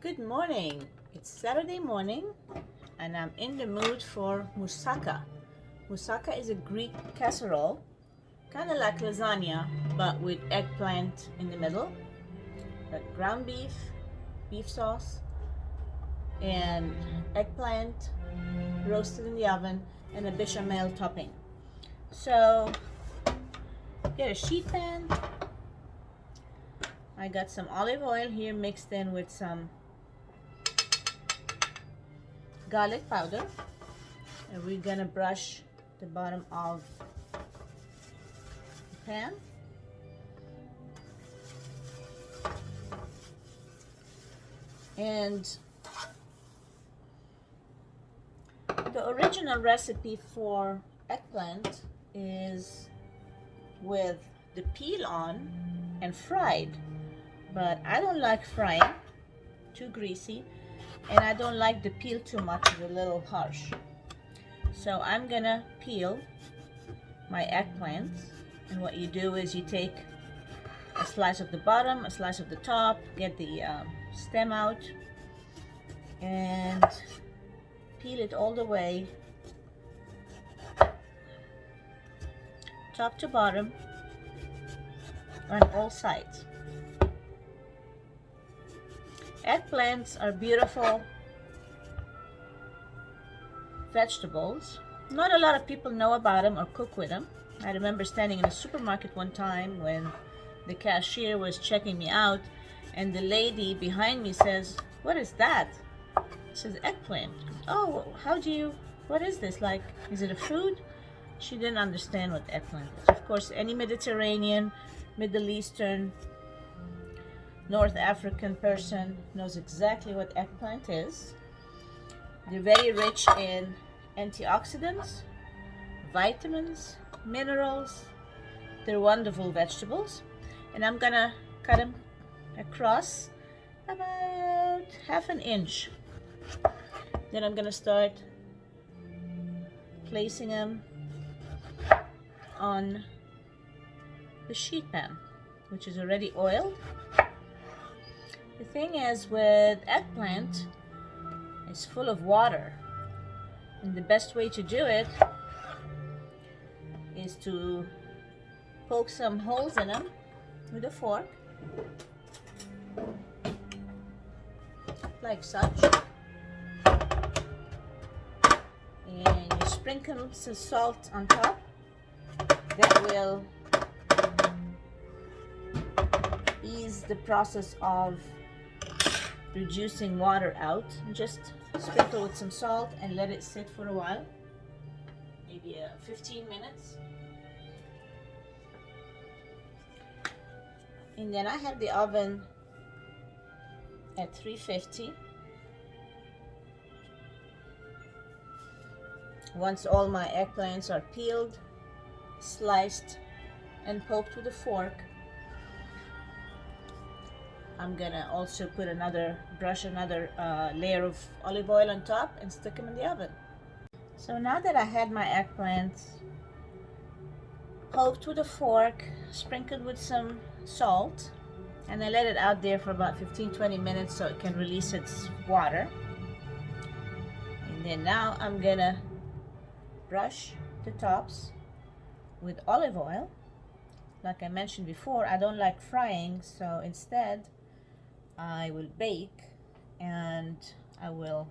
Good morning. It's Saturday morning and I'm in the mood for moussaka. Moussaka is a Greek casserole, kind of like lasagna, but with eggplant in the middle. Got ground beef, beef sauce, and eggplant roasted in the oven, and a bechamel topping. So, get a sheet pan. I got some olive oil here mixed in with some garlic powder, and we're gonna brush the bottom of the pan. And the original recipe for eggplant is with the peel on and fried, but I don't like frying, too greasy, and I don't like the peel too much, it's a little harsh. So I'm gonna peel my eggplants, and what you do is you take a slice of the bottom, a slice of the top, get the stem out, and peel it all the way, top to bottom, on all sides. Eggplants are beautiful vegetables. Not a lot of people know about them or cook with them. I remember standing in a supermarket one time when the cashier was checking me out, and the lady behind me says, "What is that?" It says eggplant. "Oh, what is this? Like, is it a food?" She didn't understand what eggplant is. Of course, any Mediterranean, Middle Eastern, North African person knows exactly what eggplant is. They're very rich in antioxidants, vitamins, minerals. They're wonderful vegetables. And I'm gonna cut them across about half an inch. Then I'm gonna start placing them on the sheet pan, which is already oiled. The thing is, with eggplant, it's full of water, and the best way to do it is to poke some holes in them with a fork, like such, and you sprinkle some salt on top. That will ease the process of reducing water out. Just sprinkle with some salt and let it sit for a while, maybe 15 minutes. And then I have the oven at 350. Once all my eggplants are peeled, sliced, and poked with a fork, I'm gonna also put brush another layer of olive oil on top and stick them in the oven. So now that I had my eggplants poked with a fork, sprinkled with some salt, and I let it out there for about 15-20 minutes so it can release its water. And then now I'm gonna brush the tops with olive oil. Like I mentioned before, I don't like frying, so instead I will bake, and I will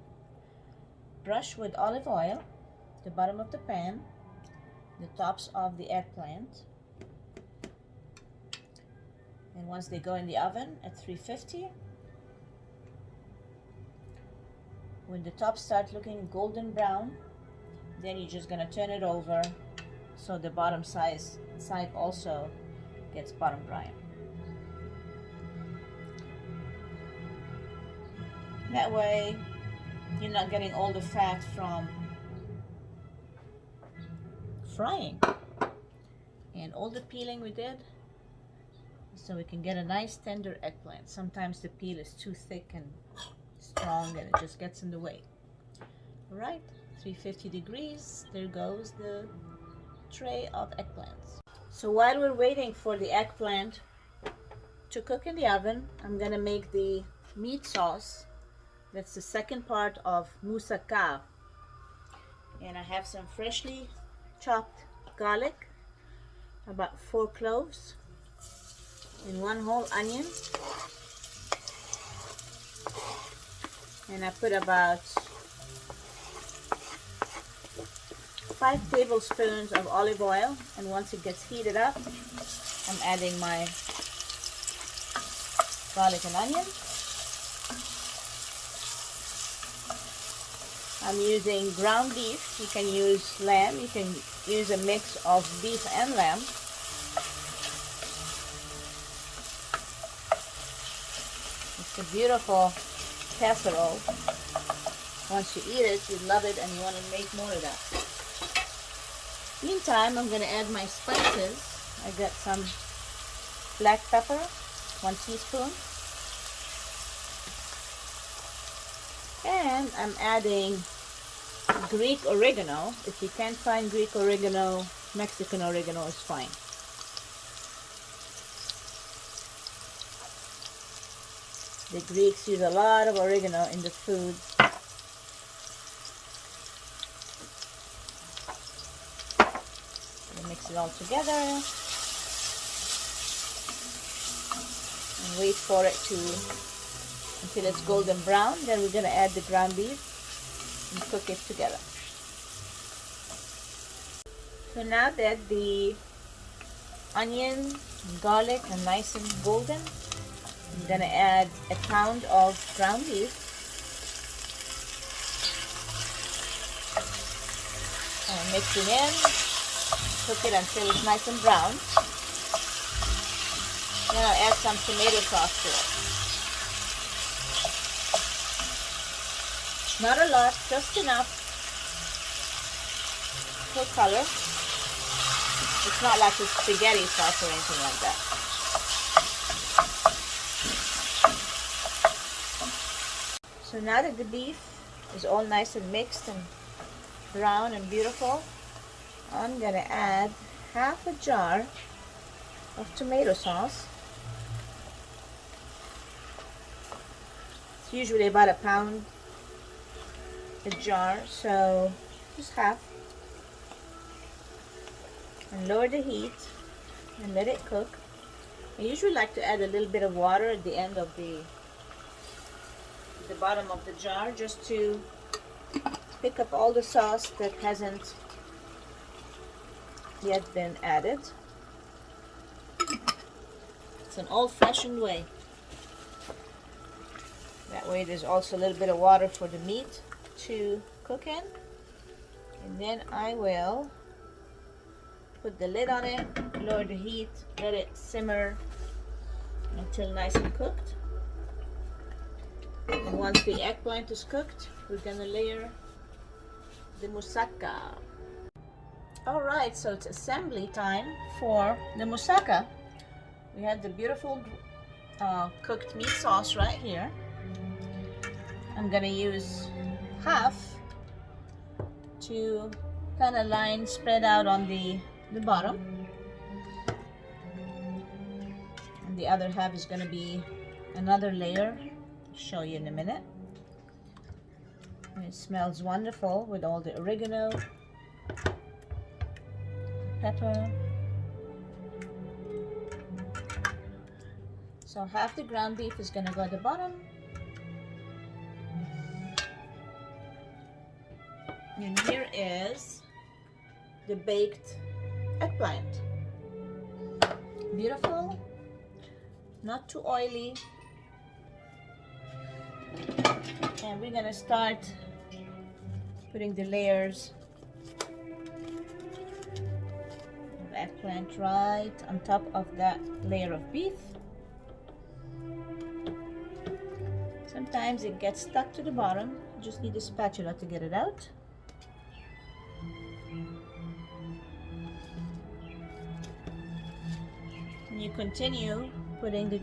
brush with olive oil the bottom of the pan, the tops of the eggplant, and once they go in the oven at 350, when the tops start looking golden brown, then you're just gonna turn it over so the bottom side also gets bottom brown. That way you're not getting all the fat from frying, and all the peeling we did so we can get a nice tender eggplant. Sometimes the peel is too thick and strong and it just gets in the way. All right, 350 degrees, there goes the tray of eggplants. So while we're waiting for the eggplant to cook in the oven, I'm gonna make the meat sauce That's the second part of mousakaa. And I have some freshly chopped garlic, about 4 cloves, and 1 whole onion. And I put about 5 tablespoons of olive oil, and once it gets heated up, I'm adding my garlic and onion. I'm using ground beef. You can use lamb. You can use a mix of beef and lamb. It's a beautiful casserole. Once you eat it, you love it and you want to make more of that. Meantime, I'm going to add my spices. I got some black pepper, 1 teaspoon. And I'm adding Greek oregano. If you can't find Greek oregano, Mexican oregano is fine. The Greeks use a lot of oregano in the food. We mix it all together and wait for it until it's golden brown. Then we're going to add the ground beef and cook it together. So now that the onion and garlic are nice and golden, I'm going to add a pound of ground beef. And mix it in, cook it until it's nice and brown. Then I'll add some tomato sauce to it. Not a lot, just enough for color. It's not like a spaghetti sauce or anything like that. So now that the beef is all nice and mixed and brown and beautiful, I'm going to add half a jar of tomato sauce. It's usually about a pound a jar, so just half, and lower the heat and let it cook. I usually like to add a little bit of water at the end of the bottom of the jar, just to pick up all the sauce that hasn't yet been added. It's an old-fashioned way. That way there's also a little bit of water for the meat to cook in. And then I will put the lid on it, lower the heat, let it simmer until nice and cooked. And once the eggplant is cooked, we're gonna layer the mousakaa. Alright, so it's assembly time for the mousakaa. We have the beautiful cooked meat sauce right here. I'm gonna use half to kind of line spread out on the bottom, and the other half is going to be another layer. I'll show you in a minute. And it smells wonderful with all the oregano, pepper. So half the ground beef is going to go at the bottom, and here is the baked eggplant. Beautiful, not too oily. And we're gonna start putting the layers of eggplant right on top of that layer of beef. Sometimes it gets stuck to the bottom. You just need a spatula to get it out. And you continue putting the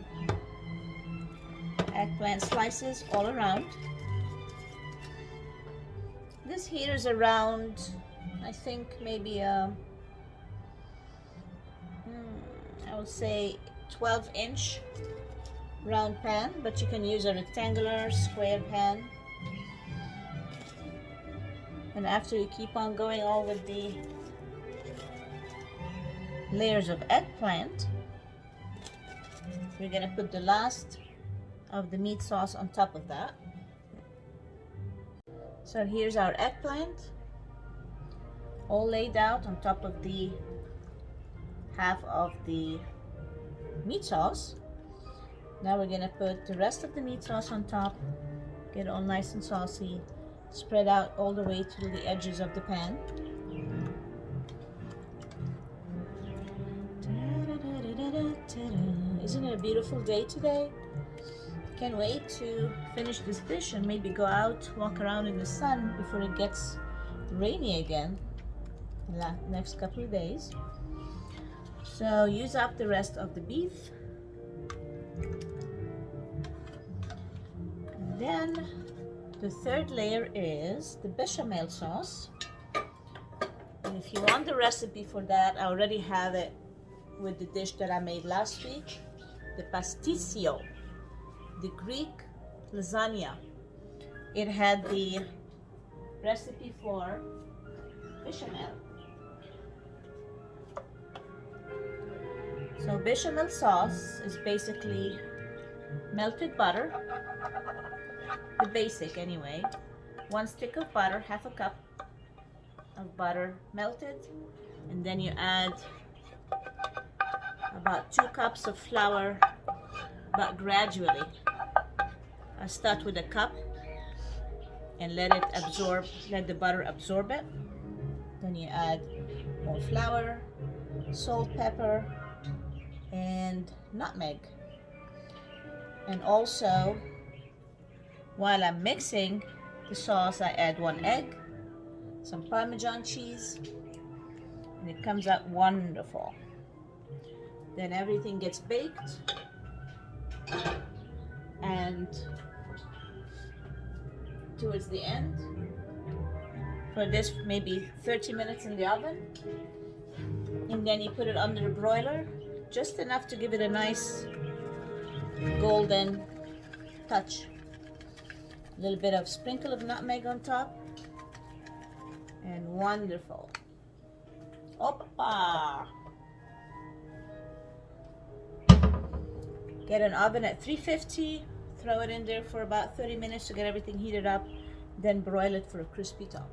eggplant slices all around. This here is around, I think maybe I would say 12-inch round pan, but you can use a rectangular square pan And after you keep on going all with the layers of eggplant, we're gonna put the last of the meat sauce on top of that. So here's our eggplant all laid out on top of the half of the meat sauce. Now we're gonna put the rest of the meat sauce on top, get it all nice and saucy, spread out all the way to the edges of the pan. Isn't it a beautiful day today? Can't wait to finish this dish and maybe go out, walk around in the sun before it gets rainy again in the next couple of days. So use up the rest of the beef. And then the third layer is the bechamel sauce. And if you want the recipe for that, I already have it with the dish that I made last week, the pasticcio, the Greek lasagna. It had the recipe for bechamel. So bechamel sauce is basically melted butter, the basic anyway. 1 stick of butter, half a cup of butter melted, and then you add about 2 cups of flour, but gradually. I start with a cup and let it absorb, let the butter absorb it. Then you add more flour, salt, pepper, and nutmeg. And also, while I'm mixing the sauce, I add 1 egg, some parmesan cheese, and it comes out wonderful. Then everything gets baked, and towards the end, for this maybe 30 minutes in the oven, and then you put it under the broiler, just enough to give it a nice golden touch. A little bit of sprinkle of nutmeg on top, and wonderful. Opa! Get an oven at 350, throw it in there for about 30 minutes to get everything heated up, then broil it for a crispy top.